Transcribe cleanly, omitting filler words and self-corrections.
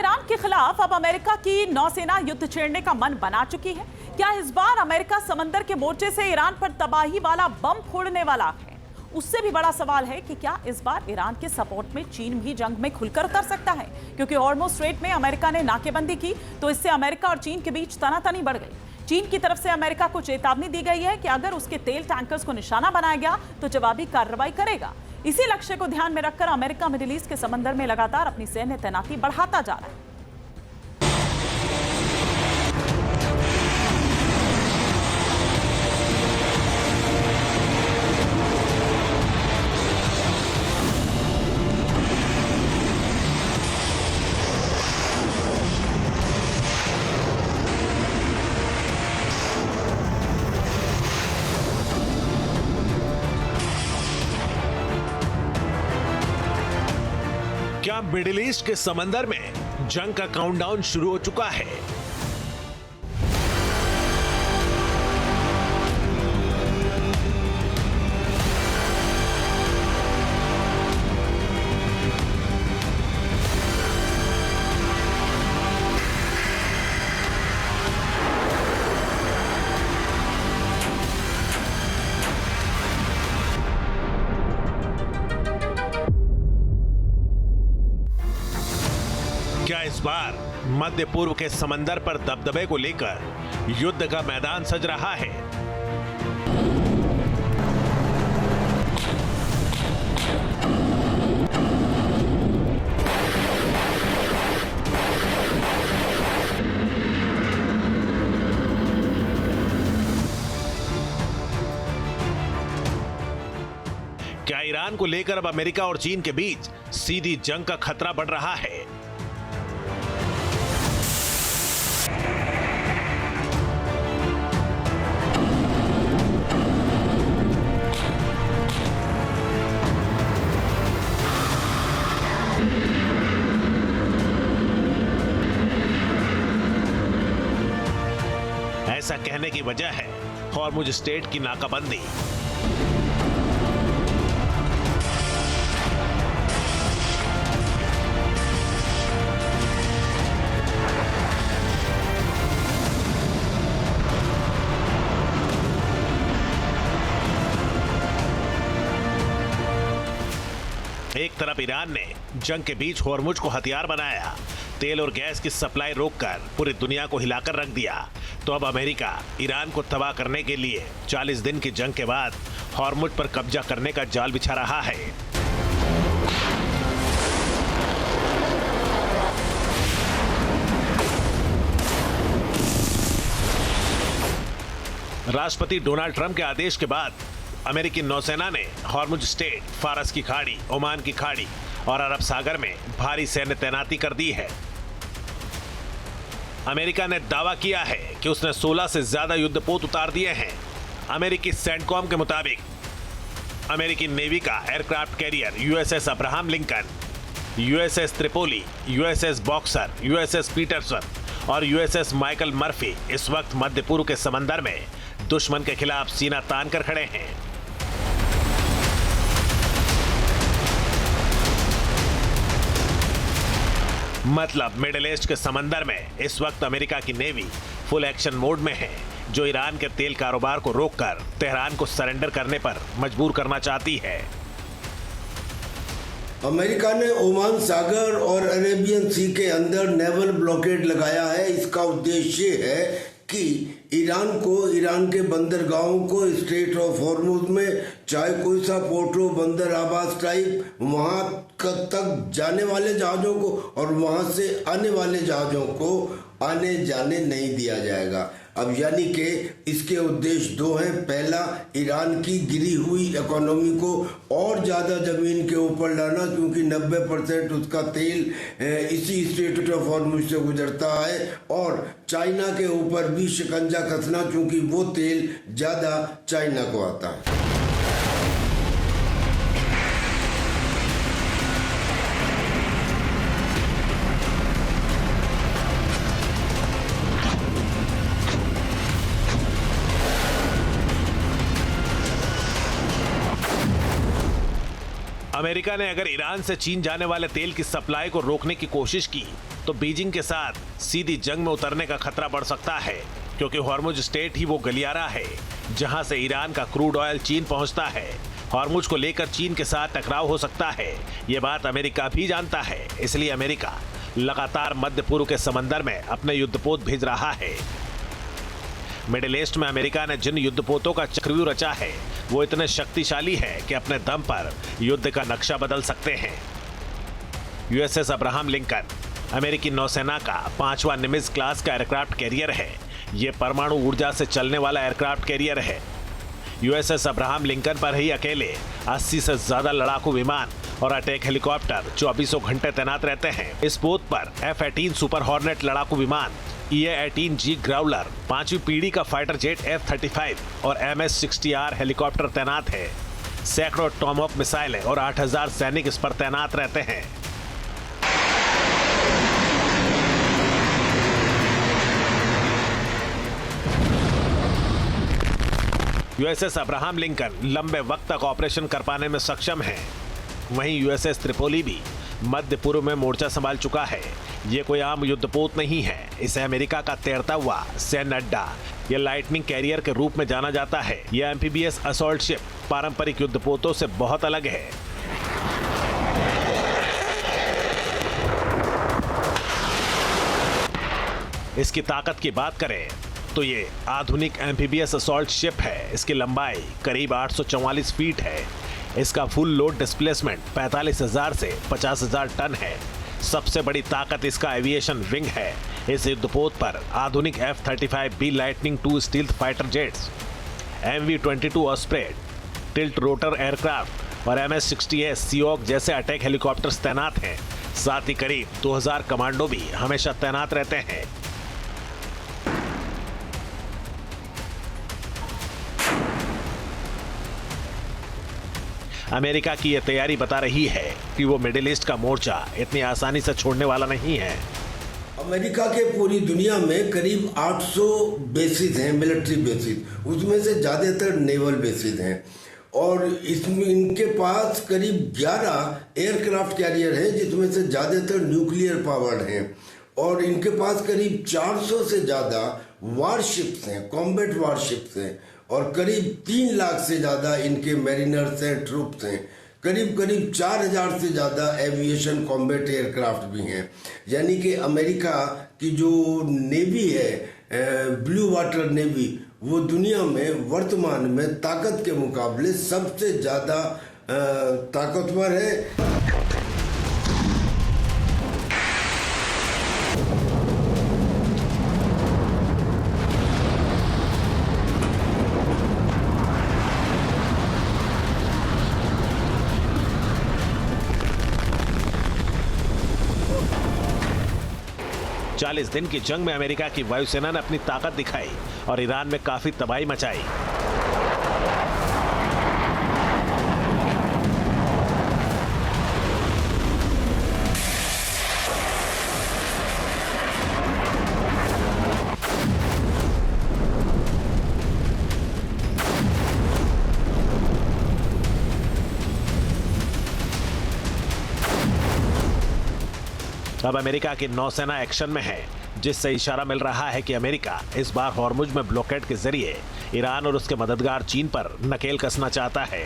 Iran के खिलाफ अब अमेरिका की नौसेना युद्ध छेड़ने का मन बना चुकी है। क्या इस बार अमेरिका समंदर के मोर्चे से ईरान पर तबाही वाला बम फोड़ने वाला है? उससे भी बड़ा सवाल है कि क्या इस बार ईरान के सपोर्ट में चीन भी जंग में खुलकर उतर सकता है? क्योंकि हॉर्मुज़ स्ट्रेट में अमेरिका ने नाकेबंदी की तो इससे अमेरिका और चीन के बीच तनातनी बढ़ गई। चीन की तरफ से अमेरिका को चेतावनी दी गई है कि अगर उसके तेल टैंकर्स को निशाना बनाया गया तो जवाबी कार्रवाई करेगा। इसी लक्ष्य को ध्यान में रखकर अमेरिका मिडिल ईस्ट के समंदर में लगातार अपनी सैन्य तैनाती बढ़ाता जा रहा है। क्या मिडिल ईस्ट के समंदर में जंग का काउंटडाउन शुरू हो चुका है? क्या इस बार मध्य पूर्व के समंदर पर दबदबे को लेकर युद्ध का मैदान सज रहा है? क्या ईरान को लेकर अब अमेरिका और चीन के बीच सीधी जंग का खतरा बढ़ रहा है? ऐसा कहने की वजह है हॉर्मुज़ स्ट्रेट की नाकाबंदी। एक तरफ ईरान ने जंग के बीच हॉर्मुज़ को हथियार बनाया, तेल और गैस की सप्लाई रोककर पूरी दुनिया को हिलाकर रख दिया, तो अब अमेरिका ईरान को तबाह करने के लिए 40 दिन की जंग के बाद हॉर्मुज़ पर कब्जा करने का जाल बिछा रहा है। राष्ट्रपति डोनाल्ड ट्रंप के आदेश के बाद अमेरिकी नौसेना ने हॉर्मुज़ स्ट्रेट, फारस की खाड़ी, ओमान की खाड़ी और अरब सागर में भारी सैन्य तैनाती कर दी है। अमेरिका ने दावा किया है कि उसने 16 से ज्यादा युद्धपोत उतार दिए हैं। अमेरिकी सेंटकॉम के मुताबिक अमेरिकी नेवी का aircraft carrier USS Abraham Lincoln, USS Tripoli, USS Boxer, USS Peterson और यूएसएस माइकल मर्फी इस वक्त मध्य पूर्व के समंदर में दुश्मन के खिलाफ सीना तान कर खड़े हैं। मतलब मिडिल ईस्ट के समंदर में इस वक्त अमेरिका की नेवी फुल एक्शन मोड में है, जो ईरान के तेल कारोबार को रोककर तेहरान को सरेंडर करने पर मजबूर करना चाहती है। अमेरिका ने ओमान सागर और अरेबियन सी के अंदर नेवल ब्लॉकेड लगाया है। इसका उद्देश्य है कि ईरान को, ईरान के बंदरगाहों को, स्ट्रेट ऑफ हॉर्मुज़ में चाहे कोई सा पोर्टो, बंदर आबास टाइप, वहाँ तक जाने वाले जहाज़ों को और वहाँ से आने वाले जहाज़ों को आने जाने नहीं दिया जाएगा। अब यानी कि इसके उद्देश्य दो हैं। पहला, ईरान की गिरी हुई इकोनॉमी को और ज़्यादा ज़मीन के ऊपर लाना, क्योंकि 90% उसका तेल इसी स्ट्रेट ऑफ हॉर्मुज़ से गुजरता है, और चाइना के ऊपर भी शिकंजा कसना, क्योंकि वो तेल ज़्यादा चाइना को आता है। अमेरिका ने अगर ईरान से चीन जाने वाले तेल की सप्लाई को रोकने की कोशिश की तो बीजिंग के साथ सीधी जंग में उतरने का खतरा बढ़ सकता है, क्योंकि हॉर्मुज स्ट्रेट ही वो गलियारा है जहां से ईरान का क्रूड ऑयल चीन पहुंचता है। हॉर्मुज को लेकर चीन के साथ टकराव हो सकता है, ये बात अमेरिका भी जानता है। इसलिए अमेरिका लगातार मध्य पूर्व के समंदर में अपने युद्धपोत भेज रहा है। मिडिल ईस्ट में अमेरिका ने जिन युद्धपोतों का चक्रव्यूह रचा है वो इतने शक्तिशाली है कि अपने दम पर युद्ध का नक्शा बदल सकते हैं। यूएसएस अब्राहम लिंकन अमेरिकी नौसेना का 5वां निमित्ज क्लास का एयरक्राफ्ट कैरियर है। ये परमाणु ऊर्जा से चलने वाला एयरक्राफ्ट कैरियर है। यूएसएस अब्राहम लिंकन पर ही अकेले 80 से ज्यादा लड़ाकू विमान और अटैक हेलीकॉप्टर 24 घंटे तैनात रहते हैं। इस पोत पर F-18 सुपर हॉर्नेट लड़ाकू विमान, EA-18G ग्राउलर, 5वीं पीढ़ी का फाइटर जेट F-35 और MS-60R हेलीकॉप्टर तैनात है। सैकड़ों टॉमहॉक मिसाइलें और 8000 सैनिक इस पर तैनात रहते हैं। यूएसएस अब्राहम लिंकन लंबे वक्त तक ऑपरेशन कर पाने में सक्षम है। वहीं यूएसएस त्रिपोली भी मध्य पूर्व में मोर्चा संभाल चुका है। ये कोई आम युद्धपोत नहीं है, इसे अमेरिका का तैरता हुआ सैन्य अड्डा या लाइटनिंग कैरियर के रूप में जाना जाता है। यह एम्फीबियस असॉल्ट शिप पारंपरिक युद्धपोतों से बहुत अलग है। इसकी ताकत की बात करें तो ये आधुनिक एम्फीबियस असॉल्ट शिप है। इसकी लंबाई करीब 844 फीट है। इसका फुल लोड डिस्प्लेसमेंट 45,000 से 50,000 टन है। सबसे बड़ी ताकत इसका एविएशन विंग है। इस युद्धपोत पर आधुनिक F-35B lightning II stealth fighter jets, MV-22 Osprey, tilt rotor aircraft और MS-60S सीओक जैसे अटैक हेलीकॉप्टर्स तैनात हैं। साथ ही करीब 2000 कमांडो भी हमेशा तैनात रहते हैं। अमेरिका की यह तैयारी बता रही है कि वो मिडिल ईस्ट का मोर्चा इतनी आसानी से छोड़ने वाला नहीं है। अमेरिका के पूरी दुनिया में करीब 800 बेसिस हैं, मिलिट्री बेसिस, उसमें से ज़्यादातर नेवल बेसिस हैं और इसमें इनके पास करीब 11 एयरक्राफ्ट कैरियर हैं, जिसमें से ज़्यादातर न्यूक्लियर पावर्ड हैं और इनके पास करीब 400 से ज़्यादा वारशिप्स हैं, कॉम्बैट वारशिप्स हैं और करीब 3 लाख से ज़्यादा इनके मैरिनर्स हैं, ट्रूप्स हैं। करीब 4000 से ज़्यादा एविएशन कॉम्बैट एयरक्राफ्ट भी हैं। यानी कि अमेरिका की जो नेवी है, ब्लू वाटर नेवी, वो दुनिया में वर्तमान में ताकत के मुकाबले सबसे ज़्यादा ताकतवर है। चालीस दिन की जंग में अमेरिका की वायुसेना ने अपनी ताकत दिखाई और ईरान में काफी तबाही मचाई। अब अमेरिका की नौसेना एक्शन में है, जिससे इशारा मिल रहा है कि अमेरिका इस बार हॉर्मुज में ब्लॉकेड के जरिए ईरान और उसके मददगार चीन पर नकेल कसना चाहता है।